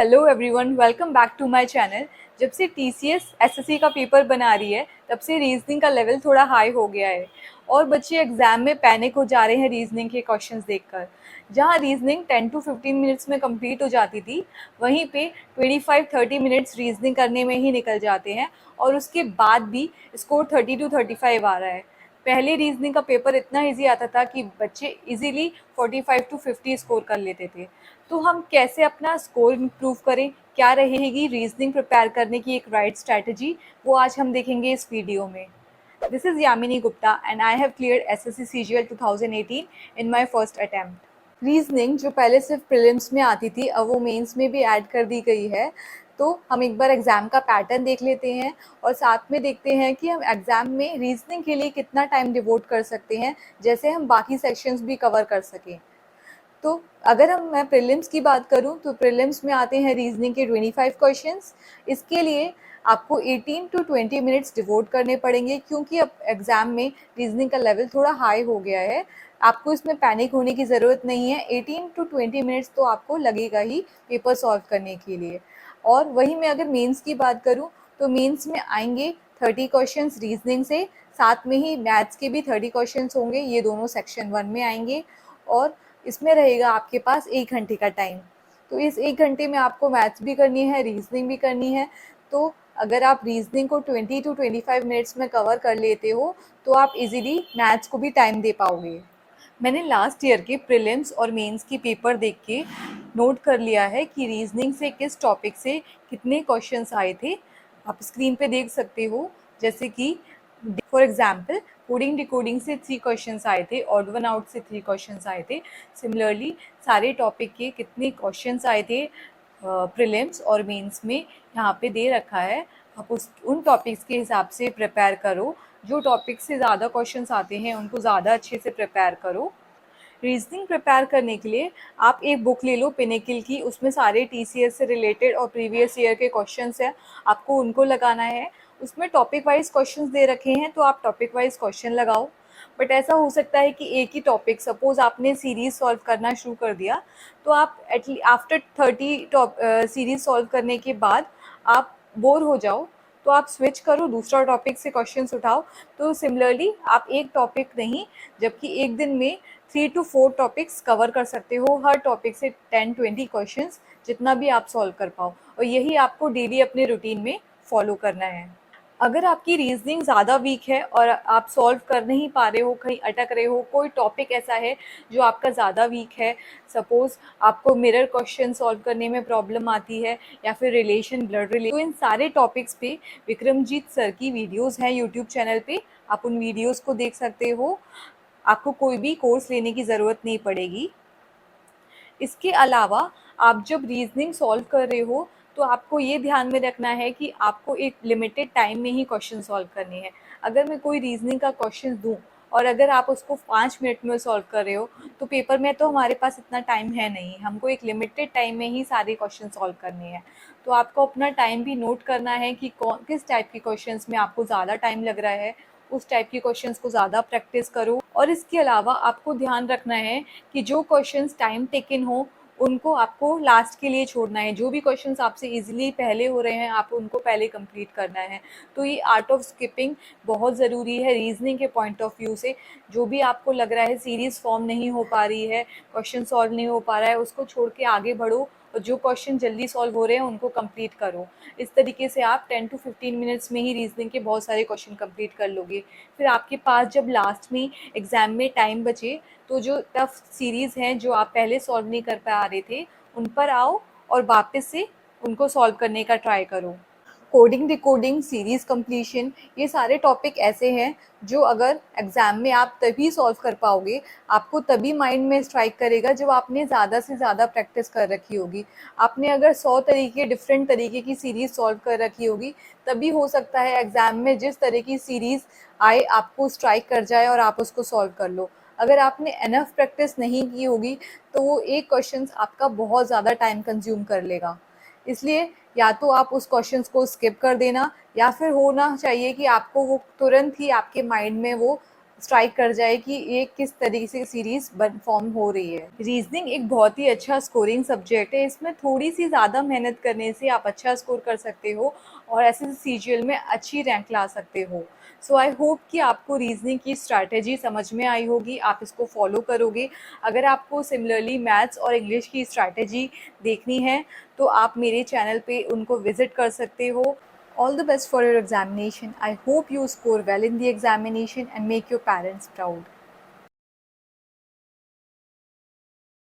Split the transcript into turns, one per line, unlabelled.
Hello everyone, welcome back to my channel. जब से TCS SSC का पेपर बना रही है तब से रीजनिंग का लेवल थोड़ा हाई हो गया है और बच्चे एग्जाम में पैनिक हो जा रहे हैं रीजनिंग के क्वेश्चंस देखकर। जहां रीजनिंग 10 टू 15 मिनट्स में कंप्लीट हो जाती थी, वहीं पे 25-30 मिनट्स रीजनिंग करने में ही निकल जाते हैं और उसके बाद भी स्कोर 30 टू 35 आ रहा है। पहले रीजनिंग का पेपर इतना इजी आता था कि बच्चे इजीली 45 टू 50 स्कोर कर लेते थे। तो हम कैसे अपना स्कोर इम्प्रूव करें, क्या रहेगी रीजनिंग प्रिपेयर करने की एक राइट स्ट्रैटेजी, वो आज हम देखेंगे इस वीडियो में। This is Yamini Gupta and I have cleared SSC CGL 2018 in my first attempt. Reasoning जो पहले सिर्फ प्रीलिम्स में आती थी, अब वो मेंस में भी ऐड कर दी गई है। तो हम एक बार एग्ज़ाम का पैटर्न देख लेते हैं और साथ में देखते हैं कि हम एग्ज़ाम में रीजनिंग के लिए कितना टाइम डिवोट कर सकते हैं, जैसे हम बाकी सेक्शंस भी कवर कर सकें। तो अगर मैं प्रीलिम्स की बात करूं तो प्रीलिम्स में आते हैं रीजनिंग के 25 क्वेश्चंस। इसके लिए आपको 18 टू 20 मिनट्स डिवोट करने पड़ेंगे, क्योंकि अब एग्ज़ाम में रीजनिंग का लेवल थोड़ा हाई हो गया है। आपको इसमें पैनिक होने की ज़रूरत नहीं है। 18 टू 20 मिनट्स तो आपको लगेगा ही पेपर सॉल्व करने के लिए। और वहीं मैं अगर मेंस की बात करूं तो मेंस में आएंगे 30 क्वेश्चंस रीजनिंग से, साथ में ही मैथ्स के भी 30 क्वेश्चंस होंगे, ये दोनों सेक्शन 1 में आएंगे। और इसमें रहेगा आपके पास 1 घंटे का टाइम। तो इस 1 घंटे में आपको मैथ्स भी करनी है, रीजनिंग भी करनी है। तो अगर आप रीजनिंग को 20 टू 25 मिनट्स में कवर कर लेते हो तो आप इजीली मैथ्स को भी टाइम दे पाओगे। मैंने लास्ट ईयर के प्रीलिम्स और मेंस की पेपर देख के नोट कर लिया है कि रीजनिंग से किस टॉपिक से कितने क्वेश्चंस आए थे। आप स्क्रीन पे देख सकते हो, जैसे कि फॉर एग्जाम्पल कोडिंग डिकोडिंग से 3 क्वेश्चंस आए थे, ऑड वन आउट से 3 क्वेश्चंस आए थे। सिमिलरली सारे टॉपिक के कितने क्वेश्चंस आए थे प्रीलिम्स और मेंस में यहाँ पे दे रखा है। आप उन टॉपिक्स के हिसाब से प्रिपेयर करो। जो टॉपिक से ज़्यादा क्वेश्चंस आते हैं उनको ज़्यादा अच्छे से प्रिपेयर करो। रीजनिंग प्रिपेयर करने के लिए आप एक बुक ले लो पिनेकिल की, उसमें सारे टीसीएस से रिलेटेड और प्रीवियस ईयर के क्वेश्चंस हैं, आपको उनको लगाना है। उसमें टॉपिक वाइज क्वेश्चंस दे रखे हैं तो आप टॉपिक वाइज क्वेश्चन लगाओ। बट ऐसा हो सकता है कि एक ही टॉपिक, सपोज आपने सीरीज सॉल्व करना शुरू कर दिया, तो आप आफ्टर 30 सीरीज सॉल्व करने के बाद आप बोर हो जाओ, तो आप स्विच करो, दूसरा टॉपिक से क्वेश्चंस उठाओ। तो सिमिलरली आप एक टॉपिक नहीं, जबकि एक दिन में 3 टू 4 टॉपिक्स कवर कर सकते हो, हर टॉपिक से 10-20 क्वेश्चंस, जितना भी आप सॉल्व कर पाओ। और यही आपको डेली अपने रूटीन में फॉलो करना है। अगर आपकी रीजनिंग ज़्यादा वीक है और आप सॉल्व कर नहीं पा रहे हो, कहीं अटक रहे हो, कोई टॉपिक ऐसा है जो आपका ज़्यादा वीक है, सपोज़ आपको मिरर क्वेश्चन सॉल्व करने में प्रॉब्लम आती है या फिर रिलेशन, ब्लड रिलेशन, तो इन सारे टॉपिक्स पे विक्रमजीत सर की वीडियोस हैं यूट्यूब चैनल पे, आप उन वीडियोस को देख सकते हो। आपको कोई भी कोर्स लेने की ज़रूरत नहीं पड़ेगी। इसके अलावा आप जब रीजनिंग सॉल्व कर रहे हो तो आपको ये ध्यान में रखना है कि आपको एक लिमिटेड टाइम में ही क्वेश्चन सॉल्व करने हैं। अगर मैं कोई रीजनिंग का क्वेश्चन दूं और अगर आप उसको 5 मिनट में सॉल्व कर रहे हो, तो पेपर में तो हमारे पास इतना टाइम है नहीं, हमको एक लिमिटेड टाइम में ही सारे क्वेश्चन सॉल्व करने हैं। तो आपको अपना टाइम भी नोट करना है कि किस टाइप के क्वेश्चंस में आपको ज़्यादा टाइम लग रहा है, उस टाइप के क्वेश्चंस को ज़्यादा प्रैक्टिस करो। और इसके अलावा आपको ध्यान रखना है कि जो क्वेश्चंस टाइम टेकन हो उनको आपको लास्ट के लिए छोड़ना है। जो भी क्वेश्चंस आपसे इजीली पहले हो रहे हैं, आप उनको पहले कंप्लीट करना है। तो ये आर्ट ऑफ स्किपिंग बहुत ज़रूरी है रीजनिंग के पॉइंट ऑफ व्यू से। जो भी आपको लग रहा है सीरीज फॉर्म नहीं हो पा रही है, क्वेश्चन सॉल्व नहीं हो पा रहा है, उसको छोड़ के आगे बढ़ो और जो क्वेश्चन जल्दी सॉल्व हो रहे हैं उनको कंप्लीट करो। इस तरीके से आप 10 टू 15 मिनट्स में ही रीजनिंग के बहुत सारे क्वेश्चन कंप्लीट कर लोगे। फिर आपके पास जब लास्ट में एग्ज़ाम में टाइम बचे, तो जो टफ सीरीज़ हैं जो आप पहले सॉल्व नहीं कर पा रहे थे, उन पर आओ और वापस से उनको सॉल्व करने का ट्राई करो। कोडिंग डिकोडिंग, सीरीज़ कंप्लीशन, ये सारे टॉपिक ऐसे हैं जो अगर एग्ज़ाम में आप तभी सॉल्व कर पाओगे, आपको तभी माइंड में स्ट्राइक करेगा जब आपने ज़्यादा से ज़्यादा प्रैक्टिस कर रखी होगी। आपने अगर 100 तरीके डिफरेंट तरीके की सीरीज़ सॉल्व कर रखी होगी, तभी हो सकता है एग्ज़ाम में जिस तरह की सीरीज़ आए आपको स्ट्राइक कर जाए और आप उसको सॉल्व कर लो। अगर आपने एनफ प्रैक्टिस नहीं की होगी तो वो एक क्वेश्चन आपका बहुत ज़्यादा टाइम कंज्यूम कर लेगा। इसलिए या तो आप उस क्वेश्चंस को स्किप कर देना, या फिर होना चाहिए कि आपको वो तुरंत ही आपके माइंड में वो स्ट्राइक कर जाए कि ये किस तरीके से सीरीज फॉर्म हो रही है। रीजनिंग एक बहुत ही अच्छा स्कोरिंग सब्जेक्ट है, इसमें थोड़ी सी ज़्यादा मेहनत करने से आप अच्छा स्कोर कर सकते हो और ऐसे सीजीएल में अच्छी रैंक ला सकते हो। सो आई होप कि आपको रीजनिंग की स्ट्रैटेजी समझ में आई होगी, आप इसको फॉलो करोगे। अगर आपको सिमिलरली मैथ्स और इंग्लिश की स्ट्रैटेजी देखनी है तो आप मेरे चैनल पे उनको विजिट कर सकते हो। All the best for your examination. I hope you score well in the examination and make your parents proud.